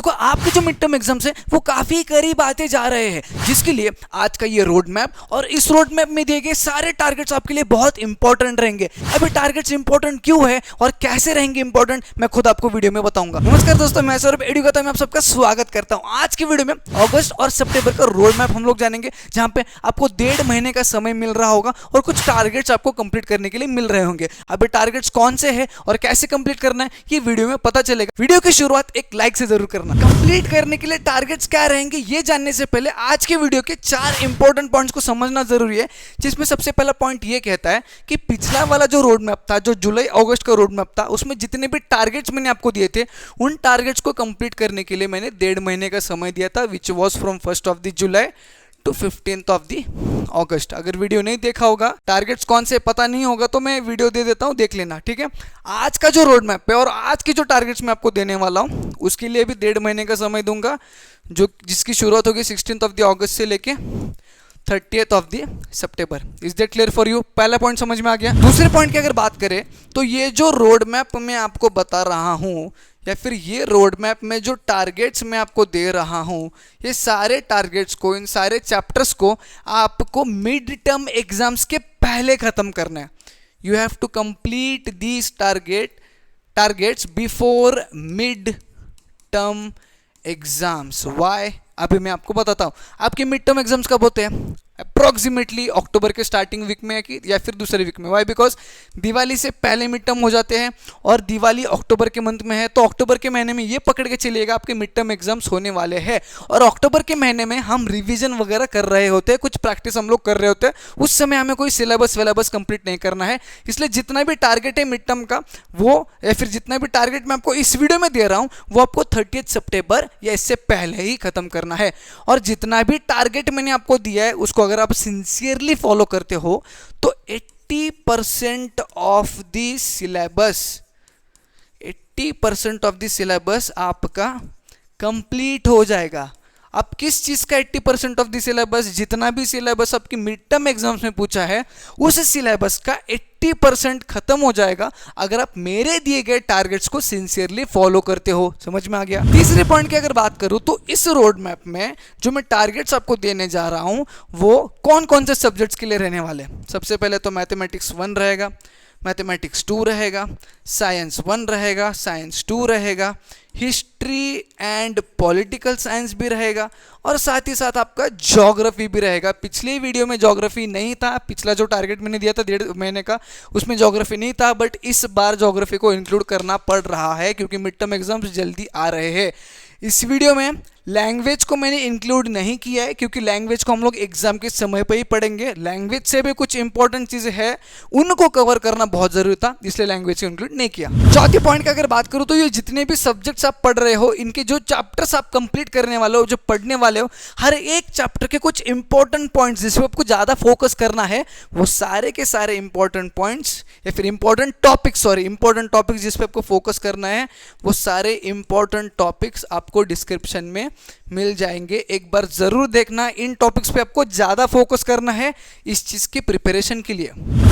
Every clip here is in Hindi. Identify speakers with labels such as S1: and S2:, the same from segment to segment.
S1: देखो आपके जो मिड टर्म एग्जाम्स है वो काफी करीब आते जा रहे हैं, जिसके लिए आज का ये रोड मैप और इस रोड मैप में दिए गए सारे टारगेट्स आपके लिए बहुत इंपॉर्टेंट रहेंगे। अभी टारगेट्स इंपॉर्टेंट क्यों है और कैसे रहेंगे इंपॉर्टेंट, मैं खुद आपको वीडियो में बताऊंगा। नमस्कार दोस्तों, मैं सौरभ एडुकेटर में आप सबका स्वागत करता हूं। आज की वीडियो में अगस्त और सितंबर का रोड मैप हम लोग जानेंगे, जहां पे आपको 1.5 महीने का समय मिल रहा होगा और कुछ टारगेट्स आपको कंप्लीट करने के लिए मिल रहे होंगे। अभी टारगेट्स कौन से हैं और कैसे कंप्लीट करना है ये वीडियो में पता चलेगा। वीडियो की शुरुआत एक लाइक से जरूर करना। कंप्लीट करने के लिए टारगेट्स क्या रहेंगे ये जानने से पहले आज के वीडियो के 4 इंपॉर्टेंट पॉइंट्स को समझना जरूरी है, जिसमें सबसे पहला पॉइंट ये कहता है कि पिछला वाला जो रोड मैप था, जो जुलाई अगस्त का रोड मैप था, उसमें जितने भी टारगेट्स मैंने आपको दिए थे उन टारगेट्स को कंप्लीट करने के लिए मैंने 1.5 महीने का समय दिया था, which was from 1st of the July to 15th of the August. अगर वीडियो नहीं देखा होगा, टारगेट्स कौन से पता नहीं होगा, तो मैं वीडियो दे देता हूं, देख लेना, ठीक है। आज का जो रोड मैप है और आज की जो टारगेट्स मैं आपको देने वाला हूं उसके लिए भी 1.5 महीने का समय दूंगा, जिसकी शुरुआत होगी 16th ऑफ द अगस्त से लेके 30th of the September. Is that clear for you? पहला पॉइंट समझ में आ गया। दूसरे पॉइंट की अगर बात करें तो ये जो रोड मैप मैं आपको बता रहा हूं या फिर ये रोड मैप में जो टारगेट्स मैं आपको दे रहा हूं, ये सारे टारगेट्स को, इन सारे चैप्टर्स को आपको मिड टर्म एग्जाम्स के पहले खत्म करना है। You have to complete these targets before mid term exams. Why? अभी मैं आपको बताता हूं। आपके मिड टर्म एग्जाम्स कब होते हैं? अप्रोक्सीमेटली अक्टूबर के स्टार्टिंग वीक में या फिर दूसरे वीक में। वाई? बिकॉज दिवाली से पहले मिड टर्म हो जाते हैं और दिवाली अक्टूबर के मंथ में है, तो अक्टूबर के महीने में ये पकड़ के चलिएगा आपके मिड टर्म एग्जाम्स होने वाले हैं। और अक्टूबर के महीने में हम रिवीजन वगैरह कर रहे होते हैं, कुछ प्रैक्टिस हम लोग कर रहे होते हैं। उस समय हमें कोई सिलेबस कंप्लीट नहीं करना है। इसलिए जितना भी टारगेट है मिड टर्म का, वो या फिर जितना भी टारगेट मैं आपको इस वीडियो में दे रहा हूं, वो आपको 30 सितंबर या इससे पहले ही खत्म करना है। और जितना भी टारगेट मैंने आपको दिया है उसको अगर आप सिंसियरली फॉलो करते हो तो 80% ऑफ द सिलेबस आपका कंप्लीट हो जाएगा। अब किस चीज का 80% ऑफ द सिलेबस? जितना भी सिलेबस आपकी मिड टर्म एग्जाम्स में पूछा है उस सिलेबस का 80% खत्म हो जाएगा अगर आप मेरे दिए गए टारगेट्स को सिंसियरली फॉलो करते हो। समझ में आ गया? तीसरे पॉइंट की अगर बात करूं तो इस रोड मैप में जो मैं टारगेट्स आपको देने जा रहा हूं वो कौन कौन से सब्जेक्ट्स के लिए रहने वाले हैं। सबसे पहले तो मैथमेटिक्स 1 रहेगा, मैथमेटिक्स 2 रहेगा, साइंस 1 रहेगा, साइंस 2 रहेगा, हिस्ट्री एंड पॉलिटिकल साइंस भी रहेगा और साथ ही साथ आपका ज्योग्राफी भी रहेगा। पिछले वीडियो में ज्योग्राफी नहीं था, पिछला जो टारगेट मैंने दिया था 1.5 महीने का उसमें ज्योग्राफी नहीं था, बट इस बार ज्योग्राफी को इंक्लूड करना पड़ रहा है क्योंकि मिड टर्म एग्जाम्स जल्दी आ रहे हैं। इस वीडियो में लैंग्वेज को मैंने इंक्लूड नहीं किया है क्योंकि लैंग्वेज को हम लोग एग्जाम के समय पर ही पढ़ेंगे। लैंग्वेज से भी कुछ इंपॉर्टेंट चीजें हैं, उनको कवर करना बहुत जरूरी था, इसलिए लैंग्वेज को इंक्लूड नहीं किया। चौथी पॉइंट की अगर बात करूं तो ये जितने भी सब्जेक्ट्स आप पढ़ रहे हो, इनके जो चैप्टर्स आप कंप्लीट करने वाले हो, जो पढ़ने वाले हो, हर एक चैप्टर के कुछ इंपॉर्टेंट पॉइंट्स जिस पे आपको ज्यादा फोकस करना है, वो सारे के सारे इंपॉर्टेंट पॉइंट्स या फिर इंपॉर्टेंट टॉपिक्स जिस पे आपको फोकस करना है, वो सारे इंपॉर्टेंट टॉपिक्स आपको डिस्क्रिप्शन में मिल जाएंगे। एक बार जरूर देखना, इन टॉपिक्स पे आपको ज्यादा फोकस करना है इस चीज की प्रिपरेशन के लिए।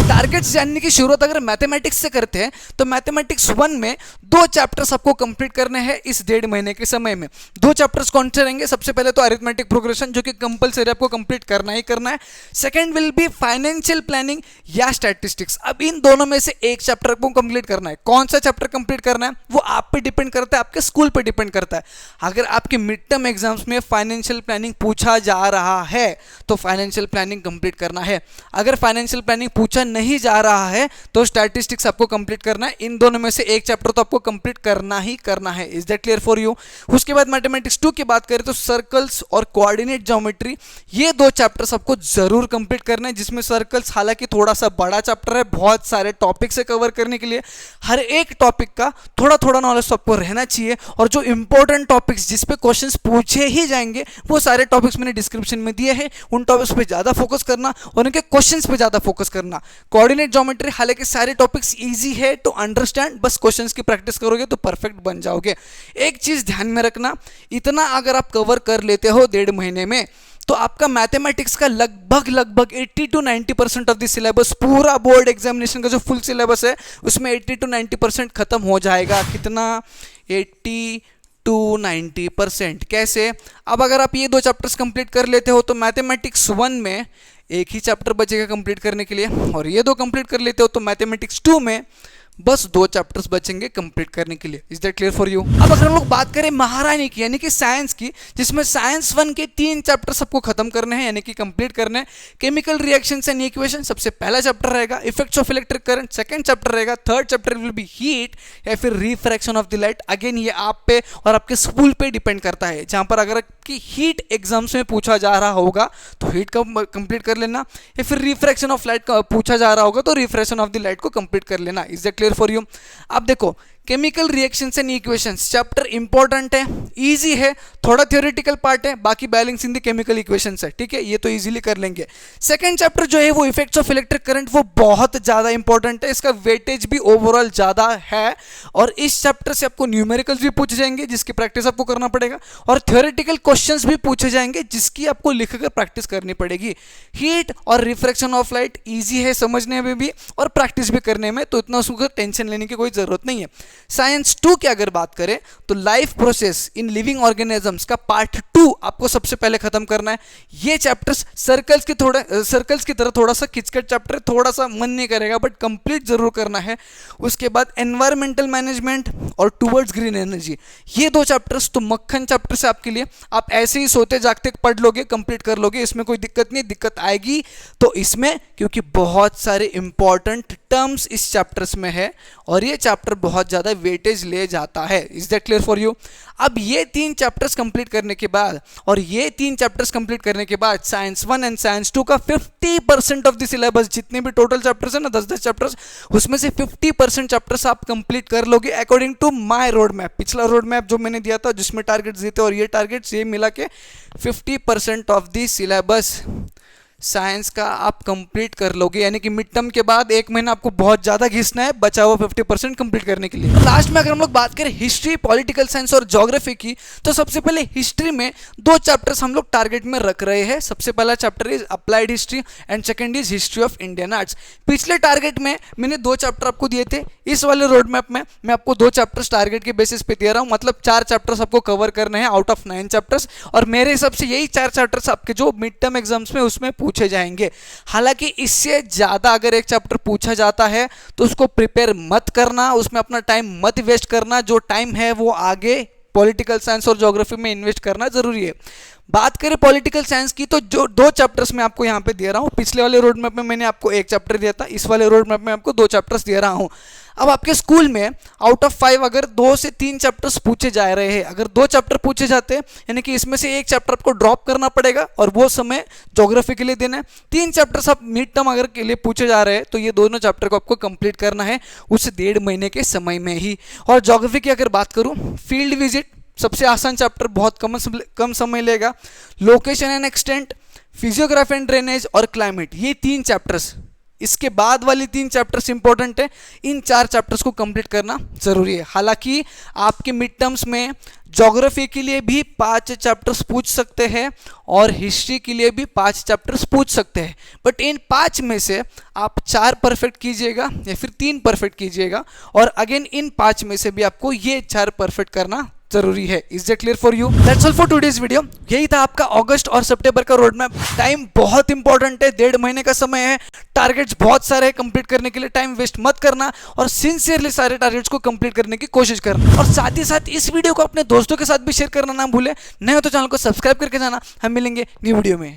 S1: टारगेट्स जानने की शुरुआत अगर मैथमेटिक्स से करते हैं तो मैथमेटिक्स 1 में 2 चैप्टर्स आपको कंप्लीट करने हैं इस 1.5 महीने के समय में। 2 चैप्टर्स कौन से रहेंगे? सबसे पहले तो अरिथमेटिक प्रोग्रेशन, जो कि कंपलसरी आपको कंप्लीट करना ही करना है। Second will be financial planning या स्टैटिस्टिक्स। अब इन दोनों में से एक चैप्टर आपको कंप्लीट करना है। कौन सा चैप्टर कंप्लीट करना है वो आप पे डिपेंड करता है, आपके स्कूल पे डिपेंड करता है। अगर आपके मिड टर्म एग्जाम्स में फाइनेंशियल प्लानिंग पूछा जा रहा है तो फाइनेंशियल प्लानिंग कंप्लीट करना है। अगर फाइनेंशियल प्लानिंग पूछा नहीं जा रहा है तो स्टैटिस्टिक्स आपको कंप्लीट करना है। इन दोनों में से एक चैप्टर तो आपको कंप्लीट करना ही करना है। Is that clear for you? उसके बाद मैथमेटिक्स 2 की बात करें तो सर्कल्स और कोऑर्डिनेट ज्योमेट्री, ये 2 चैप्टर्स आपको जरूर कंप्लीट करना है, जिसमें सर्कल्स हालांकि थोड़ा सा बड़ा चैप्टर है, बहुत सारे टॉपिक से कवर करने के लिए हर एक टॉपिक का थोड़ा थोड़ा नॉलेज तो आपको रहना चाहिए। और जो इंपॉर्टेंट टॉपिक्स जिस पे क्वेश्चंस पूछे ही जाएंगे वो सारे टॉपिक्स मैंने डिस्क्रिप्शन में दिए हैं, उन टॉपिक्स पे ज्यादा फोकस करना और उनके क्वेश्चंस पे ज्यादा फोकस करना। कोऑर्डिनेट ज्योमेट्री हालांकि सारे टॉपिक्स इजी है टू अंडरस्टैंड, बस क्वेश्चंस की प्रैक्टिस करोगे तो परफेक्ट बन जाओगे। एक चीज ध्यान में रखना, इतना अगर आप कवर कर लेते हो 1.5 महीने में तो आपका मैथमेटिक्स का लगभग 80 to 90% ऑफ द सिलेबस, पूरा बोर्ड एग्जामिनेशन का जो फुल सिलेबस है उसमें 80 to 90% खत्म हो जाएगा। कितना? 80 to 90%। कैसे? अब अगर आप ये 2 चैप्टर्स कंप्लीट कर लेते हो तो मैथमेटिक्स 1 में एक ही चैप्टर बचेगा कंप्लीट करने के लिए, और ये 2 कंप्लीट कर लेते हो तो मैथमेटिक्स 2 में बस 2 चैप्टर्स बचेंगे कंप्लीट करने के लिए। Is that clear for you? अब अगर हम लोग बात करें महारानी की यानी कि साइंस की, जिसमें साइंस 1 के 3 चैप्टर सबको खत्म करने हैं यानी कि कंप्लीट करने हैं। केमिकल रिएक्शंस एंड इक्वेशन सबसे पहला चैप्टर रहेगा, effects of electric current second chapter रहेगा, third chapter will be heat या फिर refraction of the light. Again ये आप पे और आपके स्कूल पे डिपेंड करता है, जहां पर अगर कि हीट एग्जाम्स में पूछा जा रहा होगा तो हीट का कंप्लीट कर लेना, या फिर रिफ्रैक्शन ऑफ लाइट का पूछा जा रहा होगा तो रिफ्रैक्शन ऑफ द लाइट को कंप्लीट कर लेना। Is that clear for you? अब देखो, chemical reactions and equations chapter important है, इजी है, थोड़ा थ्योरेटिकल पार्ट है, बाकी बैलेंसिंग द केमिकल इक्वेशंस है, ठीक है, ये तो इजीली कर लेंगे। सेकंड चैप्टर जो है वो इफेक्ट्स ऑफ इलेक्ट्रिक करंट, वो बहुत ज्यादा इंपॉर्टेंट है, इसका वेटेज भी ओवरऑल ज्यादा है, और इस चैप्टर से आपको न्यूमेरिकल्स भी पूछे जाएंगे जिसकी प्रैक्टिस आपको करना पड़ेगा, और थ्योरेटिकल क्वेश्चंस भी पूछे जाएंगे जिसकी आपको लिखकर प्रैक्टिस करनी पड़ेगी। हीट और रिफ्रैक्शन ऑफ लाइट इजी है समझने में भी और प्रैक्टिस भी करने में, तो इतना उसको टेंशन लेने की कोई जरूरत नहीं है। साइंस 2 की अगर बात करें तो life process in living organisms का पार्ट 2 आपको सबसे पहले खत्म करना है। ये चैप्टर्स सर्कल्स की तरह थोड़ा सा किचकट चैप्टर है, थोड़ा सा मन नहीं करेगा बट कंप्लीट जरूर करना है। उसके बाद एनवायरमेंटल मैनेजमेंट और टुवर्ड्स ग्रीन एनर्जी, ये 2 चैप्टर्स तो मक्खन चैप्टर्स है आपके लिए, आप ऐसे ही सोते जागते पढ़ लोगे, कंप्लीट कर लोगे, इसमें कोई दिक्कत नहीं। दिक्कत आएगी तो इसमें, क्योंकि बहुत सारे इंपॉर्टेंट टर्म्स इस चैप्टर्स में है और ये चैप्टर बहुत ज्यादा वेटेज ले जाता है। Is that clear for you? अब ये 3 चैप्टर्स कंप्लीट करने के बाद और ये 3 चैप्टर्स कंप्लीट करने के बाद साइंस 1 एंड साइंस 2 का 50% ऑफ द सिलेबस, जितने भी टोटल चैप्टर्स है ना 10-10 चैप्टर्स, उसमें से 50% चैप्टर्स आप कंप्लीट कर लोगे according to my road map. पिछला रोड मैप जो मैंने दिया था जिसमें टारगेट्स दिए थे और ये टारगेट्स, ये मिला के 50% ऑफ द सिलेबस साइंस का आप कंप्लीट कर लोगे, यानी कि मिड टर्म के बाद 1 महीना आपको बहुत ज्यादा घिसना है बचा हुआ 50% कंप्लीट करने के लिए। लास्ट में अगर हम लोग बात करें हिस्ट्री, पॉलिटिकल साइंस और ज्योग्राफी की, तो सबसे पहले हिस्ट्री में 2 चैप्टर्स हम लोग टारगेट में रख रहे हैं। सबसे पहला chapter is applied history and second is history of Indian arts. पिछले टारगेट में मैंने 2 चैप्टर आपको दिए थे, इस वाले रोड मैप में मैं आपको 2 चैप्टर्स टारगेट के बेसिस पे दे रहा हूं, मतलब 4 चैप्टर्स आपको कवर करने हैं आउट ऑफ 9 चैप्टर्स, और मेरे हिसाब से यही 4 चैप्टर्स आपके जो मिड टर्म एग्जाम्स में उसमें पूछे जाएंगे। हालांकि इससे ज्यादा अगर एक चैप्टर पूछा जाता है तो उसको प्रिपेयर मत करना, उसमें अपना टाइम मत वेस्ट करना, जो टाइम है वो आगे पॉलिटिकल साइंस और ज्योग्राफी में इन्वेस्ट करना जरूरी है। बात करें पॉलिटिकल साइंस की तो जो 2 चैप्टर्स मैं आपको यहाँ पे दे रहा हूँ, पिछले वाले रोड मैप में मैंने आपको 1 चैप्टर दिया था, इस वाले रोड मैप में आपको 2 चैप्टर्स दे रहा हूँ। अब आपके स्कूल में आउट ऑफ 5 अगर 2 से 3 चैप्टर्स पूछे जा रहे हैं, अगर 2 चैप्टर पूछे जाते हैं यानी कि इसमें से 1 चैप्टर आपको ड्रॉप करना पड़ेगा और वो समय ज्योग्राफी के लिए देना है। 3 चैप्टर्स आप मिड टर्म अगर के लिए पूछे जा रहे हैं तो ये दोनों चैप्टर को आपको कंप्लीट करना है उस 1.5 महीने के समय में ही। और ज्योग्राफी की अगर बात करूँ, फील्ड विजिट सबसे आसान चैप्टर, बहुत कम समय लेगा। Location and extent, physiography and drainage और क्लाइमेट, ये 3 चैप्टर्स, इसके बाद वाली 3 चैप्टर्स इंपॉर्टेंट है। इन 4 चैप्टर्स को कंप्लीट करना जरूरी है। हालांकि आपके मिड टर्म्स में ज्योग्राफी के लिए भी 5 चैप्टर्स पूछ सकते हैं और हिस्ट्री के लिए भी 5 चैप्टर्स पूछ सकते हैं, बट इन 5 में से आप 4 परफेक्ट कीजिएगा या फिर 3 परफेक्ट कीजिएगा, और अगेन इन 5 में से भी आपको ये 4 परफेक्ट करना जरूरी है। Is that clear for you? That's all for today's video. यही था आपका अगस्त और सितंबर का रोड मैप। टाइम बहुत इंपॉर्टेंट है, 1.5 महीने का समय है, टारगेट्स बहुत सारे हैं कंप्लीट करने के लिए, टाइम वेस्ट मत करना और सिंसियरली सारे टारगेट्स को कंप्लीट करने की कोशिश करना। और साथ ही साथ इस वीडियो को अपने दोस्तों के साथ भी शेयर करना ना भूले। नहीं हो तो चैनल को सब्सक्राइब करके जाना। हम मिलेंगे न्यू वीडियो में।